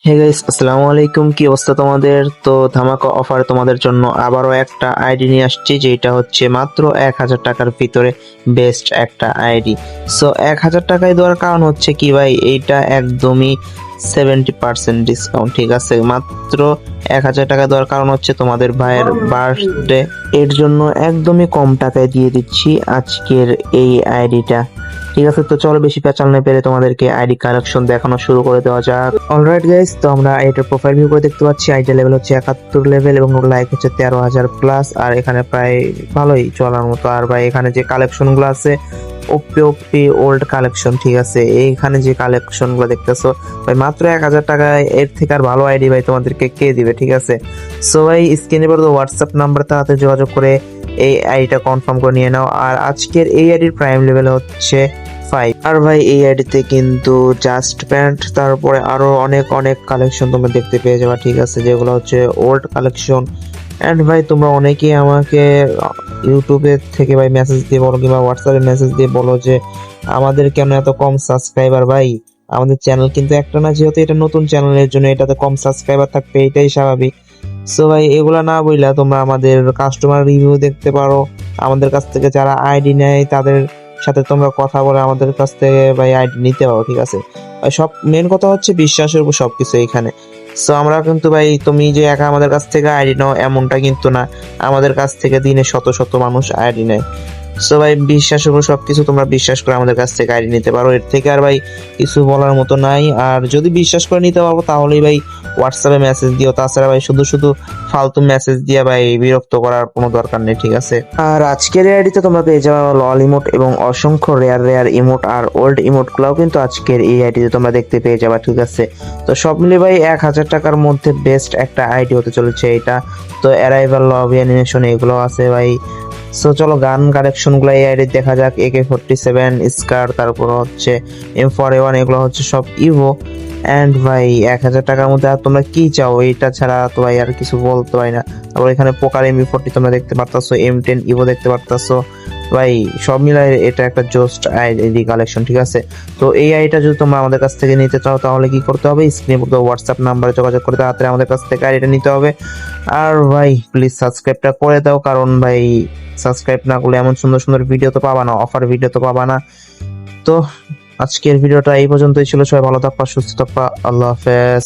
Hey guys, আসসালামু আলাইকুম। কি অবস্থা তোমাদের? তো ধামাকা অফার তোমাদের জন্য আবারও একটা আইডি নিয়ে আসছি, যেটা হচ্ছে মাত্র 1000 টাকার ভিতরে বেস্ট একটা আইডি। সো 1000 টাকায় দেওয়ার কারণ হচ্ছে কি ভাই, এইটা একদমই 70% ডিসকাউন্ট, ঠিক আছে। মাত্র 1000 টাকা দেওয়ার কারণ হচ্ছে তোমাদের ভাইয়ের বার্থডে, এর জন্য একদমই কম টাকায় দিয়ে দিচ্ছি আজকের এই আইডিটা। ঠিক আছে, তো চলো বেশি পেঁচাল না পেরে তোমাদেরকে আইডি কালেকশন দেখানো শুরু করে দেওয়া যাক। অলরাইট গাইস, তো আমরা এটার প্রোফাইল ভিউ করে দেখতে পাচ্ছি আইডি লেভেল হচ্ছে 71 লেভেল এবং লাইক হচ্ছে 13,000 প্লাস। আর এখানে প্রায় ভালোই চলার মতো। আর ভাই এখানে যে কালেকশন গুলো আছে ওপি ওপি ওল্ড কালেকশন, ঠিক আছে। এইখানে যে কালেকশন গুলো দেখতেছো ভাই, মাত্র 1000 টাকায় এর থেকে আর ভালো আইডি ভাই তোমাদেরকে কে দিবে, ঠিক আছে। সো ভাই স্ক্রিনে পর হোয়াটসঅ্যাপ নাম্বার তাতে যোগাযোগ করে এই আইডিটা কনফার্ম করে নিয়ে নাও। আর আজকের এই আইডির প্রাইম লেভেল হচ্ছে 5। আর ভাই এই আইডিতে কিন্তু জাস্ট প্যান্ট, তারপরে আরো অনেক অনেক কালেকশন তোমরা দেখতে পেয়ে যাবে, ঠিক আছে, যেগুলো হচ্ছে ওল্ড কালেকশন। এন্ড ভাই তোমরা অনেকেই আমাকে ইউটিউবে থেকে ভাই মেসেজ দিয়ে বলো কিংবা হোয়াটসঅ্যাপে মেসেজ দিয়ে বলো যে আমাদের কেন এত কম সাবস্ক্রাইবার। ভাই আমাদের চ্যানেল কিন্তু একটা না, যেহেতু এটা নতুন চ্যানেলের জন্য এটাতে কম সাবস্ক্রাইবার থাকবে, এটাই স্বাভাবিক। সো ভাই এগুলা না বইলা তোমরা আমাদের কাস্টমার রিভিউ দেখতে পারো। আমাদের কাছ থেকে যারা আইডি নেয় তাদের সাথে তোমরা কথা বলে আমাদের কাছ থেকে ভাই আইডি নিতে পারো, ঠিক আছে। আর সব মেন কথা হচ্ছে বিশ্বাসের উপর সবকিছু এখানে। সো আমরা কিন্তু ভাই, তুমি যে একা আমাদের কাছ থেকে আইডি নাও এমনটা কিন্তু না, আমাদের কাছ থেকে দিনে শত শত মানুষ আইডি নেয়। সো ভাই বিশ্বাসের উপর সবকিছু, তোমরা বিশ্বাস করে আমাদের কাছ থেকে আইডি নিতে পারো, এর থেকে আর ভাই কিছু বলার মতো নাই। আর যদি বিশ্বাস করে নিতে পারবো তাহলেই ভাই হোয়াটসঅ্যাপে মেসেজ দিও, তাছাড়া ভাই শুধু শুধু ফালতু মেসেজ দিয়ে ভাই বিরক্ত করার কোনো দরকার নেই, ঠিক আছে। আর আজকের আইডিতে তোমরা পেয়ে যাবে লল ইমোট এবং অসংখ্য রেয়ার রেয়ার ইমোট আর ওল্ড ইমোট গুলাও কিন্তু আজকের এই আইডিতে তোমরা দেখতে পেয়ে যাবে, ঠিক আছে। তো সব মিলে ভাই 1000 টাকার মধ্যে বেস্ট একটা আইডি হতে চলেছে এটা। তো অ্যারাইভাল, লবি অ্যানিমেশন এগুলো আছে ভাই। সো চলো গান কালেকশন গুলো এই আইডি দেখা যাক। AK-47 স্কার, তারপর হচ্ছে M4A1, এগুলো হচ্ছে সব ইভো। এন্ড ভাই 1000 টাকার মধ্যে আর তোমরা কি চাও, এটা ছাড়া তো ভাই আর কিছু বলতে পারি না। তারপর এখানে পোকার M40 তোমরা দেখতে পারতাছো, M10 ইভো দেখতে পারতাছো ভাই। সব মিলাই এটা একটা জোস্ট আইডি কালেকশন, ঠিক আছে। তো এই আইডিটা যদি তোমরা আমাদের কাছ থেকে নিতে চাও তাহলে কি করতে হবে, স্ক্রিনে পড়তে হোয়াটসঅ্যাপ নাম্বারে যোগাযোগ করে তাড়াতাড়ি আমাদের কাছ থেকে আইডিটা নিতে হবে। আর ভাই প্লিজ সাবস্ক্রাইবটা করে দাও, কারণ ভাই সাবস্ক্রাইব না করলে এমন সুন্দর সুন্দর ভিডিও তো পাবা না, অফার ভিডিও তো পাবা না। তো আজকের ভিডিওটা এই পর্যন্তই ছিল। সবাই ভালো থাকবা, সুস্থ থাকবা, আল্লাহ হাফেজ।